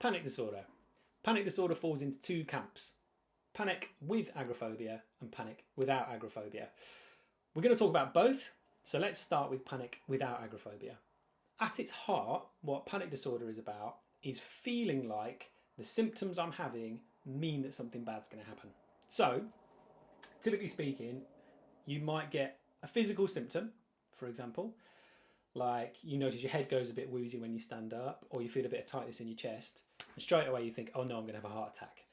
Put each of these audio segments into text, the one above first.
Panic disorder. Panic disorder falls into two camps. Panic with agoraphobia and panic without agoraphobia. We're going to talk about both, so let's start with panic without agoraphobia. At its heart, what panic disorder is about is feeling like the symptoms I'm having mean that something bad's going to happen. So, typically speaking, you might get a physical symptom, for example, like you notice your head goes a bit woozy when you stand up, or you feel a bit of tightness in your chest, and straight away you think, oh no, I'm going to have a heart attack.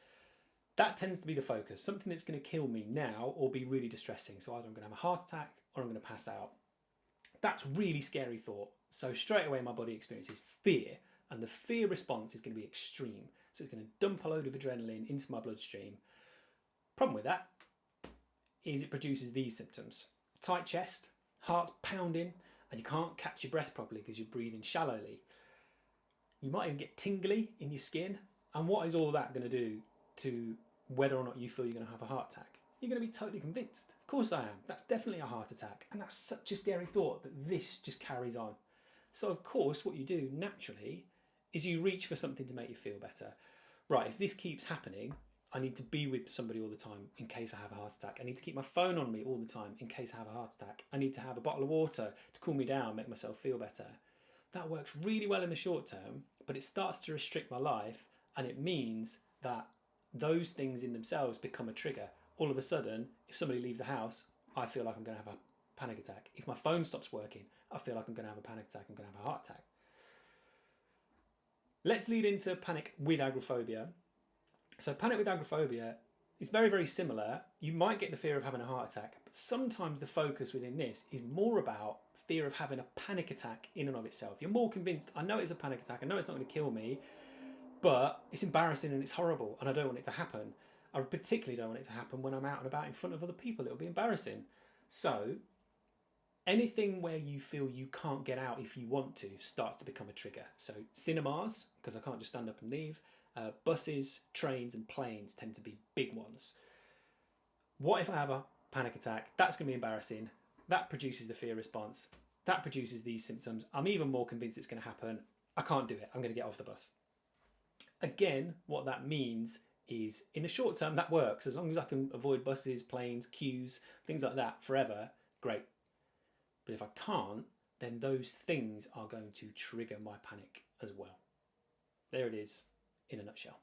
That tends to be the focus, something that's going to kill me now or be really distressing. So either I'm going to have a heart attack or I'm going to pass out. That's really scary thought. So straight away my body experiences fear, and the fear response is going to be extreme. So it's going to dump a load of adrenaline into my bloodstream. Problem with that is it produces these symptoms. Tight chest, heart's pounding, and you can't catch your breath properly because you're breathing shallowly. You might even get tingly in your skin. And what is all that going to do to whether or not you feel you're going to have a heart attack? You're going to be totally convinced. Of course I am. That's definitely a heart attack. And that's such a scary thought that this just carries on. So of course what you do naturally is you reach for something to make you feel better. Right, if this keeps happening, I need to be with somebody all the time in case I have a heart attack. I need to keep my phone on me all the time in case I have a heart attack. I need to have a bottle of water to cool me down, make myself feel better. That works really well in the short term, but it starts to restrict my life, and it means that those things in themselves become a trigger. All of a sudden, if somebody leaves the house, I feel like I'm going to have a panic attack. If my phone stops working, I feel like I'm going to have a panic attack. I'm going to have a heart attack. Let's lead into panic with agoraphobia. So panic with agoraphobia is very, very similar. You might get the fear of having a heart attack, but sometimes the focus within this is more about fear of having a panic attack in and of itself. You're more convinced, I know it's a panic attack, I know it's not going to kill me, but it's embarrassing and it's horrible and I don't want it to happen. I particularly don't want it to happen when I'm out and about in front of other people. It'll be embarrassing. So anything where you feel you can't get out if you want to starts to become a trigger. So cinemas, because I can't just stand up and leave. Buses, trains and planes tend to be big ones. What if I have a panic attack? That's going to be embarrassing. That produces the fear response. That produces these symptoms. I'm even more convinced it's going to happen. I can't do it. I'm going to get off the bus. Again, what that means is in the short term, that works. As long as I can avoid buses, planes, queues, things like that forever, great. But if I can't, then those things are going to trigger my panic as well. There it is in a nutshell.